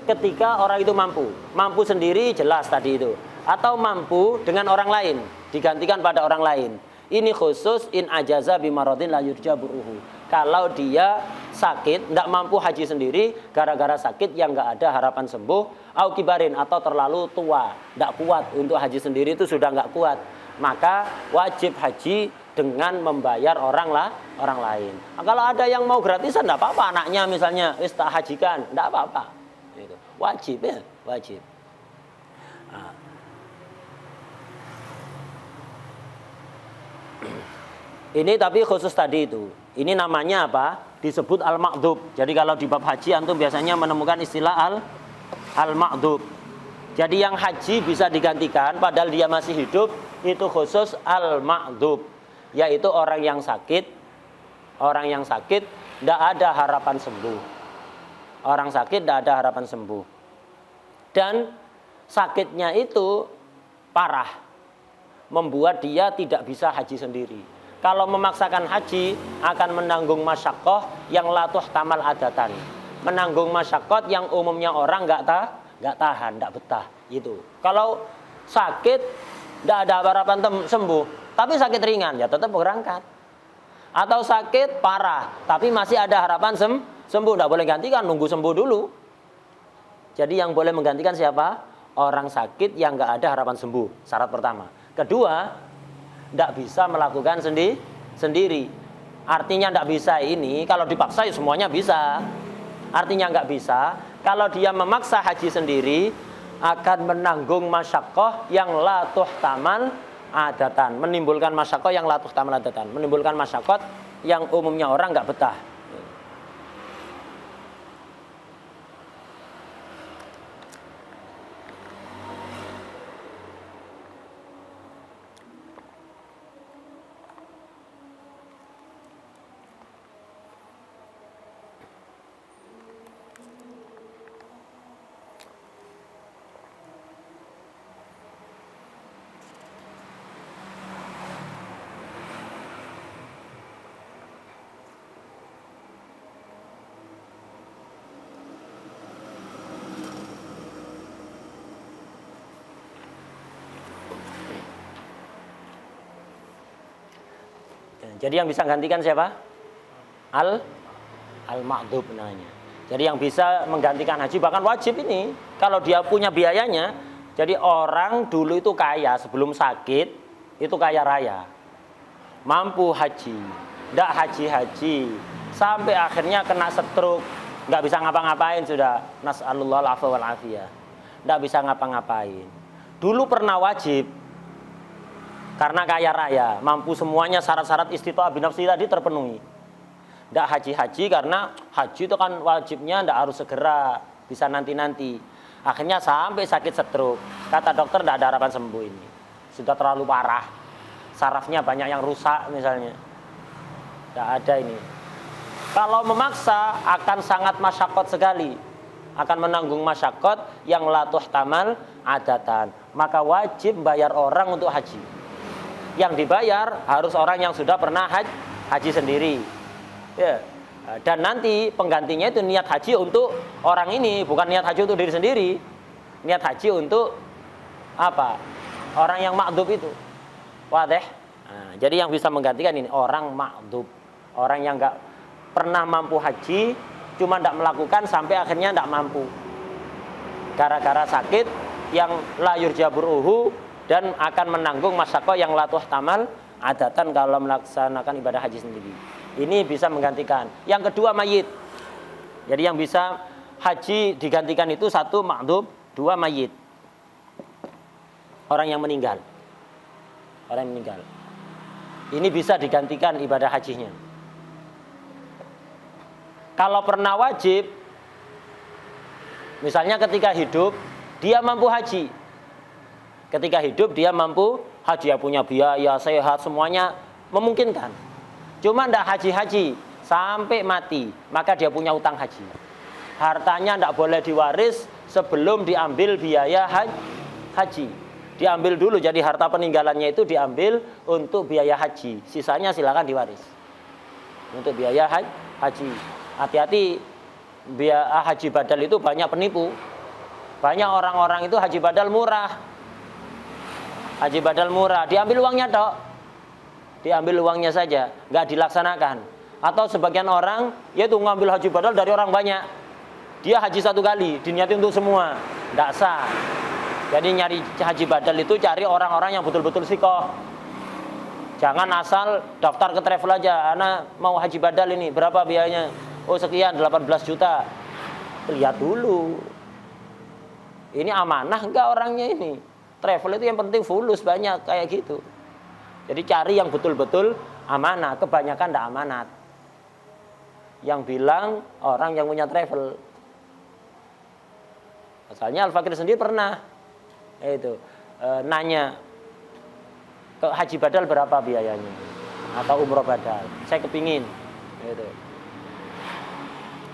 ketika orang itu mampu sendiri jelas tadi itu, atau mampu dengan orang lain digantikan pada orang lain. Ini khusus in ajaza bimaradin la yurja buruhu. Kalau dia sakit tidak mampu haji sendiri gara-gara sakit yang nggak ada harapan sembuh, au kibarin atau terlalu tua tidak kuat untuk haji sendiri, itu sudah nggak kuat, maka wajib haji dengan membayar orang lain. Nah, kalau ada yang mau gratisan tidak apa-apa, anaknya misalnya tak hajikan, tidak apa-apa. Itu wajib ya, wajib. Nah. Ini tapi khusus tadi itu. Ini namanya apa? Disebut al-ma'dhub. Jadi kalau di bab haji antum biasanya menemukan istilah al-ma'dhub. Jadi yang haji bisa digantikan padahal dia masih hidup, itu khusus al-ma'dhub. Yaitu orang yang sakit tidak ada harapan sembuh. Orang sakit tidak ada harapan sembuh. Dan sakitnya itu parah. membuat dia tidak bisa haji sendiri. Kalau memaksakan haji akan menanggung masyakoh yang latuh tamal adatan, menanggung masyakot yang umumnya orang nggak tahan, nggak betah. Itu. Kalau sakit nggak ada harapan sembuh, tapi sakit ringan ya tetap berangkat. Atau sakit parah, tapi masih ada harapan sembuh, nggak boleh gantikan, nunggu sembuh dulu. Jadi yang boleh menggantikan siapa? Orang sakit yang nggak ada harapan sembuh. Syarat pertama. Kedua, nggak bisa melakukan sendiri. Artinya nggak bisa ini, kalau dipaksa ya semuanya bisa. Artinya nggak bisa, kalau dia memaksa haji sendiri akan menanggung masyakoh yang latuh tamal adatan, menimbulkan masyakoh yang latuh tamal adatan, menimbulkan masyakot yang umumnya orang nggak betah. Jadi yang bisa gantikan siapa? Al-ma'dhub namanya. Jadi yang bisa menggantikan haji bahkan wajib ini kalau dia punya biayanya. Jadi orang dulu itu kaya sebelum sakit itu kaya raya, mampu haji, ndak haji sampai akhirnya kena stroke, nggak bisa ngapa-ngapain sudah. Nas'alullah al-afwa wal afiyah. Ndak bisa ngapa-ngapain. Dulu pernah wajib. Karena kaya raya, mampu semuanya syarat-syarat istita'ah binafsi tadi terpenuhi. Tidak haji karena haji itu kan wajibnya tidak harus segera, bisa nanti-nanti. Akhirnya sampai sakit stroke. Kata dokter tidak ada harapan sembuh ini. Sudah terlalu parah. Sarafnya banyak yang rusak misalnya. Tidak ada ini. Kalau memaksa akan sangat masyakot sekali. Akan menanggung masyakot yang latuh tamal adatan. Maka wajib bayar orang untuk haji. Yang dibayar harus orang yang sudah pernah haji sendiri. Ya. Dan nanti penggantinya itu niat haji untuk orang ini, bukan niat haji untuk diri sendiri. Niat haji untuk apa? Orang yang ma'dhub itu. Wadih. Nah, jadi yang bisa menggantikan ini orang ma'dhub, orang yang enggak pernah mampu haji, cuma enggak melakukan sampai akhirnya enggak mampu. Gara-gara sakit yang la yurjaburuhu dan akan menanggung masyaqah yang latuh tamal adatan kalau melaksanakan ibadah haji sendiri. Ini bisa menggantikan. Yang kedua mayit. Jadi yang bisa haji digantikan itu satu ma'dhub, dua mayit. Orang yang meninggal. Orang yang meninggal. Ini bisa digantikan ibadah hajinya. Kalau pernah wajib, misalnya ketika hidup dia mampu haji. Ketika hidup dia mampu haji, ya punya biaya, sehat, semuanya memungkinkan. Cuma tidak haji sampai mati, maka dia punya utang haji. Hartanya tidak boleh diwaris sebelum diambil biaya haji. Diambil dulu, jadi harta peninggalannya itu diambil untuk biaya haji. Sisanya silakan diwaris untuk biaya haji. Hati-hati, biaya haji badal itu banyak penipu. Banyak orang-orang itu haji badal murah. Haji badal murah, diambil uangnya dok, diambil uangnya saja, nggak dilaksanakan. Atau sebagian orang, yaitu ngambil haji badal dari orang banyak, dia haji satu kali, diniatin untuk semua, nggak sah. Jadi nyari haji badal itu cari orang-orang yang betul-betul sikoh. Jangan asal daftar ke travel aja, anak mau haji badal ini, berapa biayanya? Oh sekian, 18 juta. Lihat dulu, ini amanah enggak orangnya ini? Travel itu yang penting fulus banyak kayak gitu. Jadi cari yang betul-betul amanah. Kebanyakan tidak amanat. Yang bilang orang yang punya travel. Asalnya Al-Fakir sendiri pernah nanya ke haji badal berapa biayanya atau umroh badal. Saya kepingin.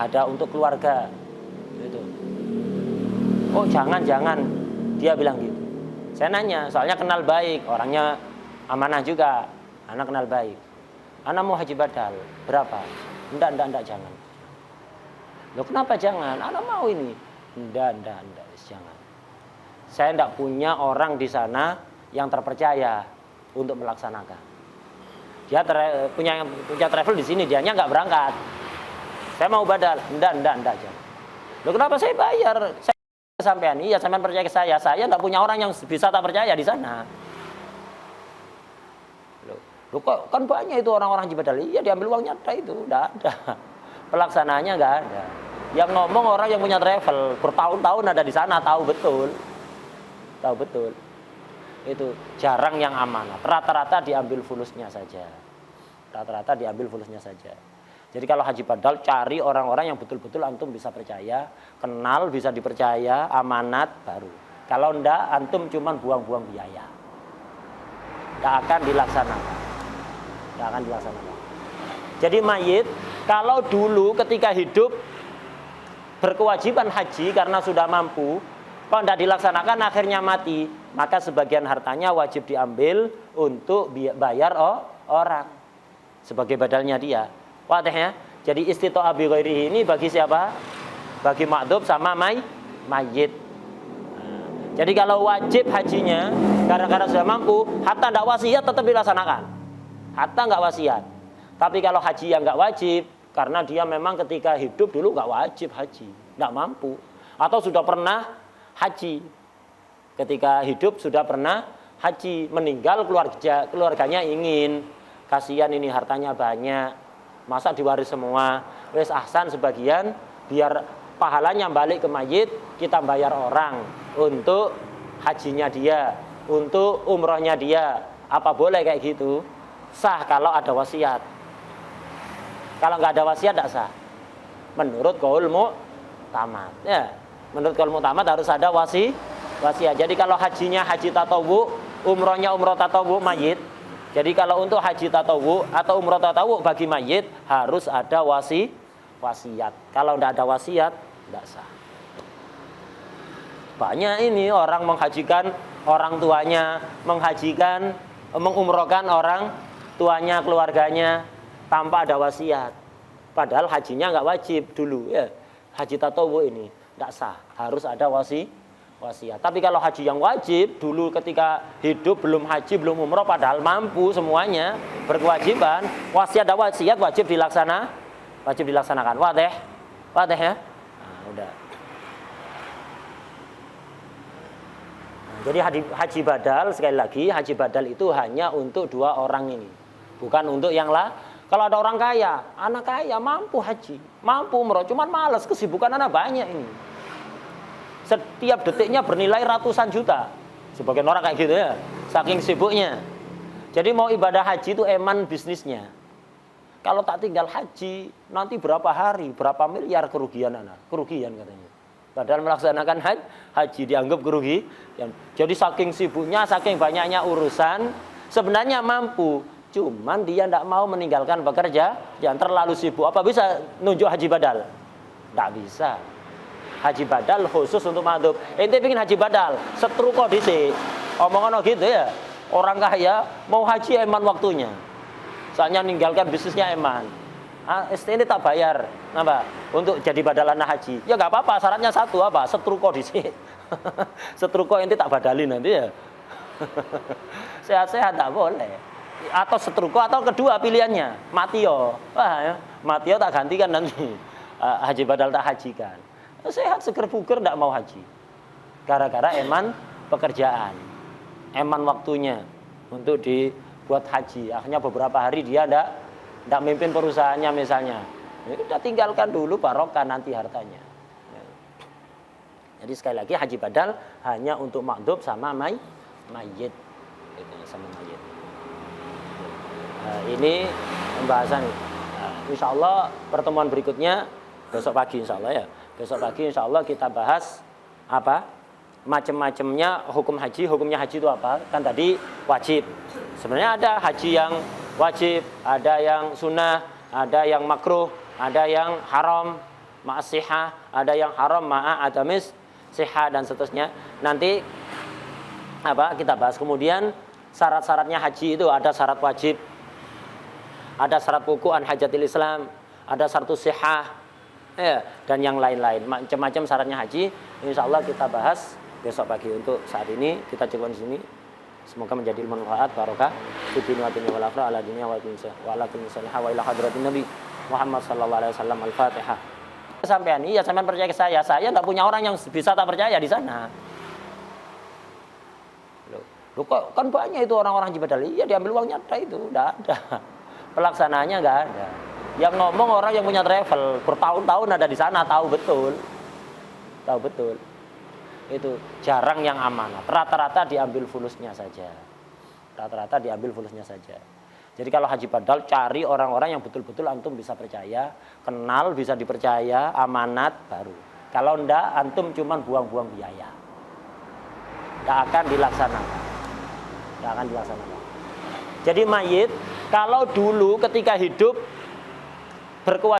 Ada untuk keluarga. Oh jangan. Dia bilang gitu. Saya nanya, soalnya kenal baik, orangnya amanah juga. Anak kenal baik. Anak mau haji badal, berapa? Enggak, jangan. Loh kenapa jangan? Anak mau ini. Enggak, jangan. Saya enggak punya orang di sana yang terpercaya untuk melaksanakan. Dia punya travel di sini, dianya enggak berangkat. Saya mau badal, enggak, jangan. Loh kenapa saya bayar? Saya sampean, iya sampean percaya ke saya enggak punya orang yang bisa tak percaya di sana. Loh kok kan banyak itu orang-orang haji badal. Iya diambil uangnya ada itu, enggak ada. Pelaksanaannya enggak ada. Yang ngomong orang yang punya travel, bertahun-tahun ada di sana, tahu betul. Itu jarang yang amanah. Rata-rata diambil fulusnya saja. Jadi kalau haji badal cari orang-orang yang betul-betul antum bisa percaya, kenal, bisa dipercaya, amanat baru. Kalau enggak antum cuman buang-buang biaya. Enggak akan dilaksanakan. Jadi mayit kalau dulu ketika hidup berkewajiban haji karena sudah mampu, kalau tidak dilaksanakan akhirnya mati, maka sebagian hartanya wajib diambil untuk bayar orang sebagai badalnya dia. Wadah ya? Jadi istito'ah bi ghairihi ini bagi siapa? Bagi makdub sama mayit. Jadi kalau wajib hajinya gara-gara sudah mampu, hatta tidak wasiat tetap dilaksanakan. Hatta nggak wasiat. Tapi kalau haji yang nggak wajib, karena dia memang ketika hidup dulu nggak wajib haji, nggak mampu, atau sudah pernah haji, ketika hidup sudah pernah haji, meninggal keluarganya ingin, kasihan ini hartanya banyak, masa diwaris semua, wes ahsan sebagian, biar pahalanya balik ke mayit, kita bayar orang untuk hajinya dia, untuk umrohnya dia, apa boleh kayak gitu? Sah kalau ada wasiat. Kalau nggak ada wasiat tidak sah. Menurut qaul mu'tamad. Ya, menurut qaul mu'tamad harus ada wasiat. Jadi kalau hajinya haji tatawu, umrohnya umroh tatawu mayit. Jadi kalau untuk haji tatawu atau umroh tatawu bagi mayit harus ada wasiat. Kalau tidak ada wasiat tidak sah. Banyak ini orang menghajikan orang tuanya, mengumrohkan orang tuanya, keluarganya tanpa ada wasiat. Padahal hajinya nggak wajib dulu ya. Haji tatawu ini nggak sah, harus ada wasiat. Tapi kalau haji yang wajib dulu ketika hidup belum haji, belum umroh padahal mampu semuanya, berkewajiban, wasiat wajib dilaksanakan. Wadah ya? Nah, udah. Jadi haji badal, sekali lagi haji badal itu hanya untuk 2 orang ini. Bukan untuk yang lain. Kalau ada orang kaya, anak kaya mampu haji, mampu umroh, cuman malas, kesibukan anak banyak ini. Setiap detiknya bernilai ratusan juta. Sebagian orang kayak gitu ya, saking sibuknya. Jadi mau ibadah haji itu eman bisnisnya. Kalau tak tinggal haji, nanti berapa hari, berapa miliar kerugian anak, kerugian katanya. Padahal melaksanakan haji dianggap kerugian. Jadi saking sibuknya, saking banyaknya urusan, sebenarnya mampu. Cuman dia tidak mau meninggalkan bekerja, yang terlalu sibuk. Apa bisa nunjuk haji badal? Tidak bisa. Haji badal khusus untuk madhub. Ente bikin haji badal, setruko dhisik. Omongan gitu ya. Orang kaya mau haji eman waktunya. Soalnya ninggalkan bisnisnya eman. Ini tak bayar, apa? Untuk jadi badalan haji. Ya nggak apa-apa, syaratnya satu apa? Setruko dhisik. Setruko ente tak badalin nanti ya. Sehat-sehat tak boleh. Atau setruko atau kedua pilihannya matio. Wah ya, matio tak gantikan nanti. Haji badal tak hajikan. Sehat seger buger tidak mau haji. Gara-gara eman pekerjaan. Eman waktunya untuk dibuat haji. Akhirnya beberapa hari dia tidak memimpin perusahaannya misalnya. Ya, udah tinggalkan dulu barokah nanti hartanya. Jadi sekali lagi haji badal hanya untuk makdub sama mayit. Sama mayit. Ini pembahasan. Insya Allah pertemuan berikutnya besok pagi insya Allah ya. Besok pagi insya Allah kita bahas apa macam-macamnya hukum haji. Hukumnya haji itu apa? Kan tadi wajib. Sebenarnya ada haji yang wajib, ada yang sunnah, ada yang makruh, ada yang haram ma'asihah, ada yang haram ma'adamis sihah dan seterusnya. Nanti kita bahas. Kemudian syarat-syaratnya haji itu ada syarat wajib, ada syarat wuqu'an hajatil Islam, ada syarat sihah, ya, dan yang lain-lain. Macam-macam syaratnya haji. Insya Allah kita bahas besok pagi. Untuk saat ini kita cukup di sini. Semoga menjadi ilmu manfaat barokah fid dunya wa dunya wal akhirah ala dunya wa ala kulli salihah wa ila hadratin nabi Muhammad sallallahu alaihi wasallam. Al-Fatihah. Sampean iya, sampean percaya ke saya enggak punya orang yang bisa tak percaya di sana. Loh kok kan banyak itu orang-orang Haji Badal. Iya, diambil uangnya ada itu, enggak ada. Pelaksanaannya enggak ada. Yang ngomong orang yang punya travel, bertahun-tahun ada di sana, tahu betul. Tahu betul. Itu jarang yang amanat. Rata-rata diambil fulusnya saja. Rata-rata diambil fulusnya saja. Jadi kalau Haji Badal cari orang-orang yang betul-betul antum bisa percaya, kenal, bisa dipercaya, amanat baru. Kalau enggak, antum cuman buang-buang biaya. Enggak akan dilaksanakan. Enggak akan dilaksanakan. Jadi mayit kalau dulu ketika hidup berkewajiban